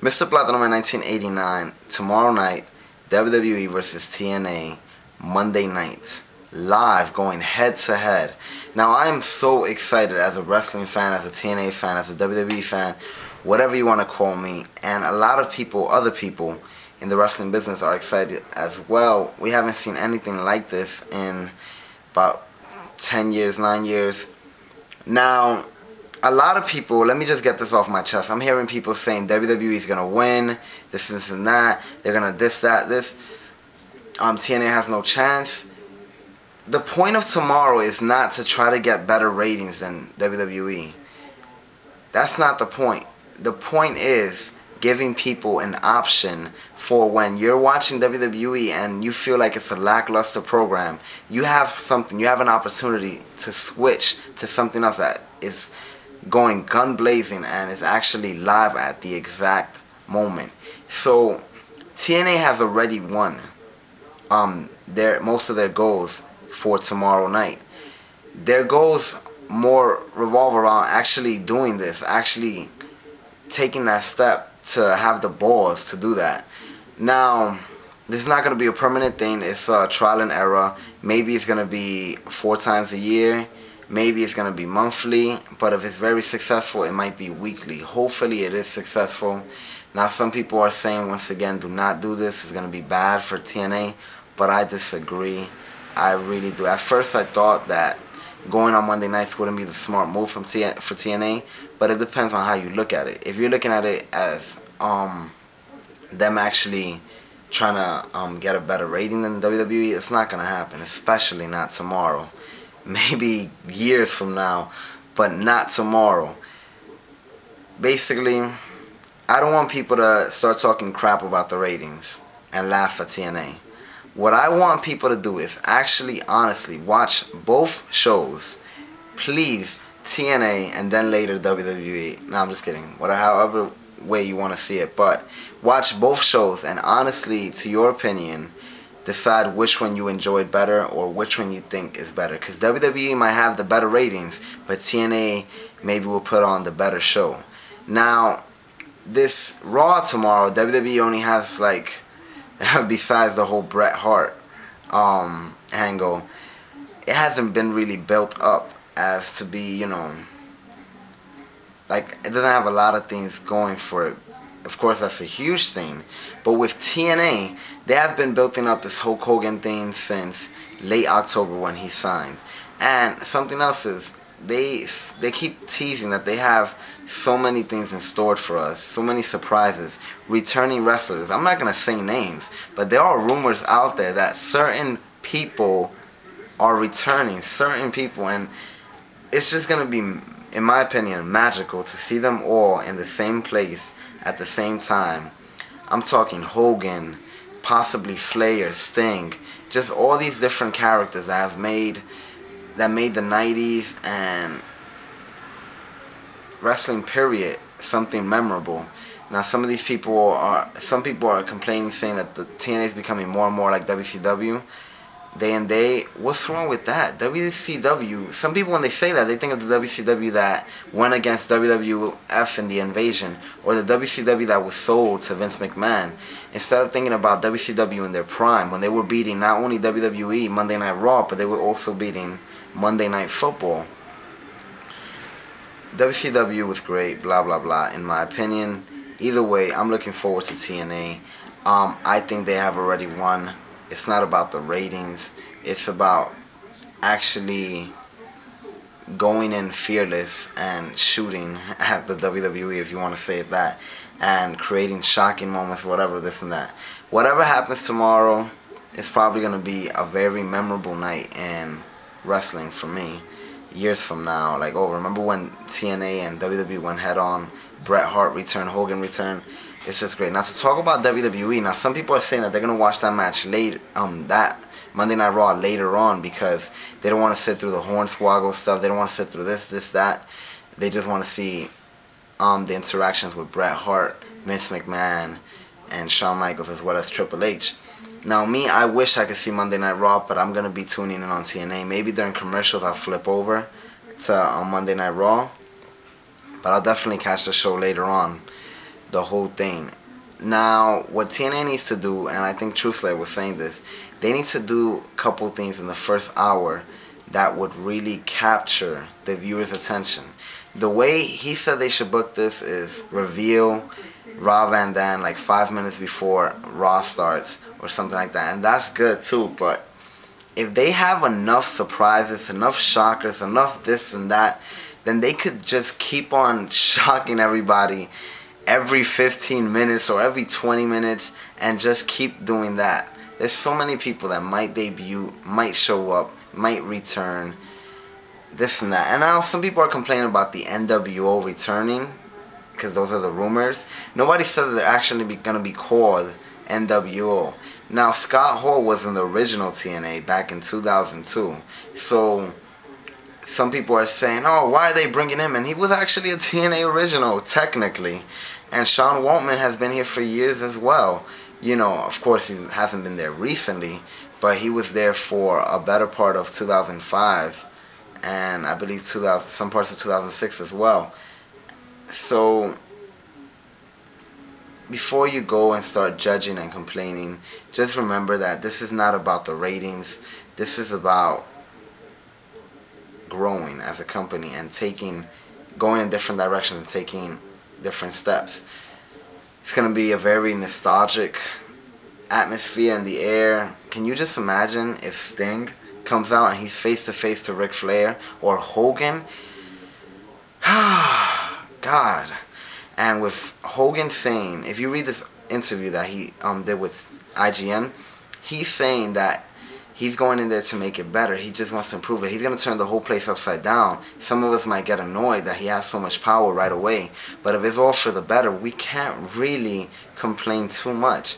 Mr. Platinum in 1989, tomorrow night, WWE versus TNA, Monday nights, live, going head to head. Now, I am so excited as a wrestling fan, as a TNA fan, as a WWE fan, whatever you want to call me, and a lot of people, other people in the wrestling business are excited as well. We haven't seen anything like this in about 10 years, 9 years. Now, a lot of people, let me just get this off my chest. I'm hearing people saying WWE is going to win, this and that. They're going to this, that, this. TNA has no chance. The point of tomorrow is not to try to get better ratings than WWE. That's not the point. The point is giving people an option for when you're watching WWE and you feel like it's a lackluster program, you have something, you have an opportunity to switch to something else that is going gun blazing and is actually live at the exact moment. So TNA has already won most of their goals for tomorrow night. Their goals more revolve around actually doing this, actually taking that step to have the balls to do that. Now, this is not going to be a permanent thing. It's a trial and error. Maybe it's going to be 4 times a year. Maybe it's going to be monthly, but if it's very successful, it might be weekly. Hopefully it is successful. Now, some people are saying, once again, do not do this. It's going to be bad for TNA, but I disagree. I really do. At first, I thought that going on Monday nights wouldn't be the smart move for TNA, but it depends on how you look at it. If you're looking at it as them actually trying to get a better rating than WWE, it's not going to happen, especially not tomorrow. Maybe years from now, but not tomorrow. Basically, I don't want people to start talking crap about the ratings and laugh at TNA. What I want people to do is actually, honestly, watch both shows. Please, TNA and then later WWE. No, I'm just kidding. However way you want to see it. But watch both shows and honestly, to your opinion, decide which one you enjoyed better or which one you think is better. Because WWE might have the better ratings, but TNA maybe will put on the better show. Now, this Raw tomorrow, WWE only has like, besides the whole Bret Hart angle, it hasn't been really built up as to be, you know, like, it doesn't have a lot of things going for it. Of course, that's a huge thing. But with TNA, they have been building up this Hulk Hogan thing since late October when he signed. And something else is, they keep teasing that they have so many things in store for us, so many surprises, returning wrestlers. I'm not going to say names, but there are rumors out there that certain people are returning, certain people, and it's just going to be, in my opinion, magical to see them all in the same place at the same time. I'm talking Hogan, possibly Flair, Sting, just all these different characters that made the 90s and wrestling period something memorable. Now, some people are complaining, saying that the TNA is becoming more and more like WCW. What's wrong with that? WCW, some people when they say that, they think of the WCW that went against WWF in the Invasion, or the WCW that was sold to Vince McMahon, instead of thinking about WCW in their prime, when they were beating not only WWE, Monday Night Raw, but they were also beating Monday Night Football. WCW was great, blah, blah, blah, in my opinion. Either way, I'm looking forward to TNA. I think they have already won. It's not about the ratings. It's about actually going in fearless and shooting at the WWE, if you want to say it that, and creating shocking moments, whatever, this and that. Whatever happens tomorrow, it's probably going to be a very memorable night in wrestling for me. Years from now, like, oh, remember when TNA and WWE went head on? Bret Hart returned, Hogan returned. It's just great. Now, to talk about WWE, now some people are saying that they're gonna watch that match late, that Monday Night Raw later on, because they don't want to sit through the Hornswoggle stuff. They don't want to sit through this, that. They just want to see the interactions with Bret Hart, Vince McMahon, and Shawn Michaels, as well as Triple H. Now, me, I wish I could see Monday Night Raw, but I'm gonna be tuning in on TNA. Maybe during commercials I'll flip over to Monday Night Raw, but I'll definitely catch the show later on. the whole thing. Now, what TNA needs to do, and I think Truth Slayer was saying this, they need to do a couple things in the first hour that would really capture the viewer's attention. The way he said they should book this is reveal Rob Van Dam like 5 minutes before Raw starts or something like that, and that's good too. But if they have enough surprises, enough shockers, enough this and that, then they could just keep on shocking everybody every 15 minutes or every 20 minutes and just keep doing that. There's so many people that might debut, might show up, might return, this and that. And now some people are complaining about the NWO returning because those are the rumors. Nobody said that they're actually going to be called NWO. Now, Scott Hall was in the original TNA back in 2002. So some people are saying, oh, why are they bringing him in? He was actually a TNA original, technically. And Sean Waltman has been here for years as well. You know, of course, he hasn't been there recently, but he was there for a better part of 2005. And I believe some parts of 2006 as well. So before you go and start judging and complaining, just remember that this is not about the ratings. This is about growing as a company and going in different directions and taking different steps. It's going to be a very nostalgic atmosphere in the air. Can you just imagine if Sting comes out and he's face to face to Ric Flair or Hogan? God. And with Hogan saying, if you read this interview that he did with IGN, he's saying that he's going in there to make it better. He just wants to improve it. He's going to turn the whole place upside down. Some of us might get annoyed that he has so much power right away. But if it's all for the better, we can't really complain too much.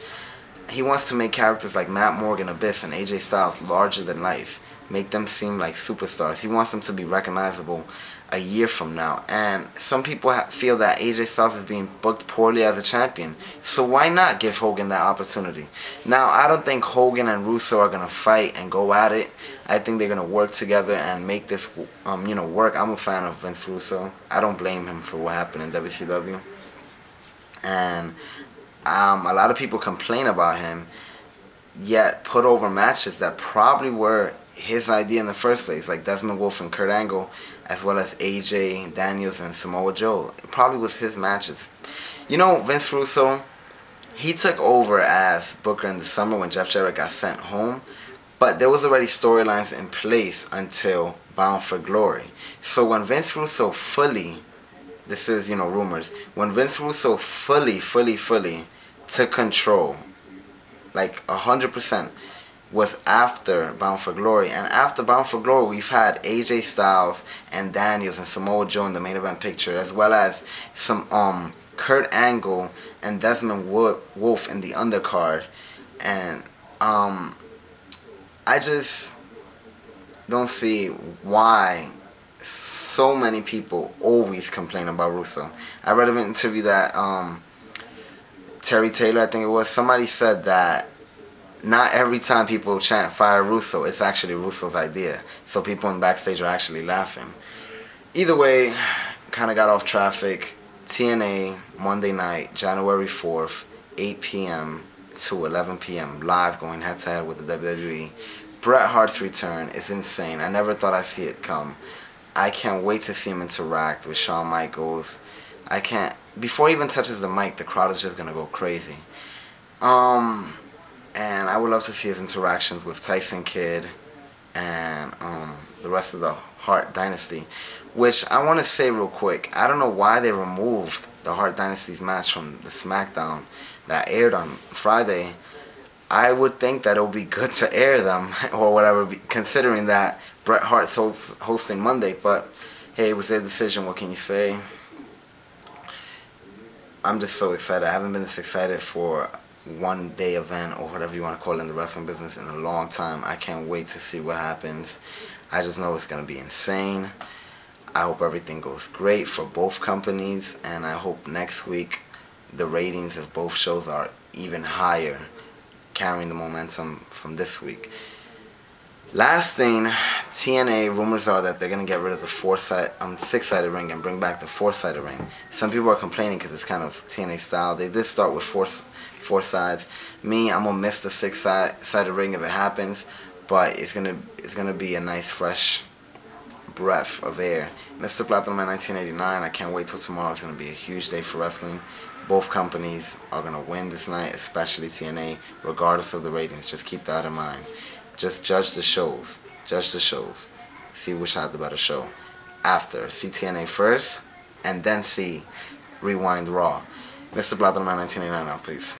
He wants to make characters like Matt Morgan, Abyss, and AJ Styles larger than life. Make them seem like superstars. He wants them to be recognizable a year from now. And some people feel that AJ Styles is being booked poorly as a champion. So why not give Hogan that opportunity? Now, I don't think Hogan and Russo are going to fight and go at it. I think they're going to work together and make this work. I'm a fan of Vince Russo. I don't blame him for what happened in WCW. And a lot of people complain about him, yet put over matches that probably were his idea in the first place, like Desmond Wolfe and Kurt Angle, as well as AJ, Daniels, and Samoa Joe. It probably was his matches. You know, Vince Russo, he took over as Booker in the summer when Jeff Jarrett got sent home, but there was already storylines in place until Bound for Glory. So when Vince Russo this is, rumors, when Vince Russo fully took control, like 100%, was after Bound for Glory. And after Bound for Glory, we've had AJ Styles and Daniels and Samoa Joe in the main event picture, as well as some Kurt Angle and Desmond Wolfe in the undercard. And I just don't see why so many people always complain about Russo. I read an interview that Terry Taylor, I think it was, somebody said that not every time people chant fire Russo, it's actually Russo's idea. So people in backstage are actually laughing. Either way, kind of got off traffic. TNA, Monday night, January 4th, 8 p.m. to 11 p.m. live, going head to head with the WWE. Bret Hart's return is insane. I never thought I'd see it come. I can't wait to see him interact with Shawn Michaels. Before he even touches the mic, the crowd is just going to go crazy. And I would love to see his interactions with Tyson Kidd and the rest of the Hart Dynasty. Which I want to say real quick, I don't know why they removed the Hart Dynasty's match from the SmackDown that aired on Friday. I would think that it would be good to air them or whatever, considering that Bret Hart's hosting Monday. But hey, it was their decision. What can you say? I'm just so excited. I haven't been this excited for one day event or whatever you want to call it in the wrestling business in a long time. I can't wait to see what happens. I just know it's going to be insane. I hope everything goes great for both companies, and I hope next week the ratings of both shows are even higher, carrying the momentum from this week. Last thing, TNA rumors are that they're gonna get rid of the six-sided ring and bring back the four-sided ring. Some people are complaining because it's kind of TNA style. They did start with four sides. Me, I'm gonna miss the six-sided ring if it happens, but it's gonna be a nice fresh breath of air. Mr. Platinum in 1989. I can't wait till tomorrow. It's gonna be a huge day for wrestling. Both companies are gonna win this night, especially TNA, regardless of the ratings. Just keep that in mind. Just judge the shows. Judge the shows. See which had the better show. After. See TNA first, and then see Rewind Raw. Mr. Platinum 1989 now, please.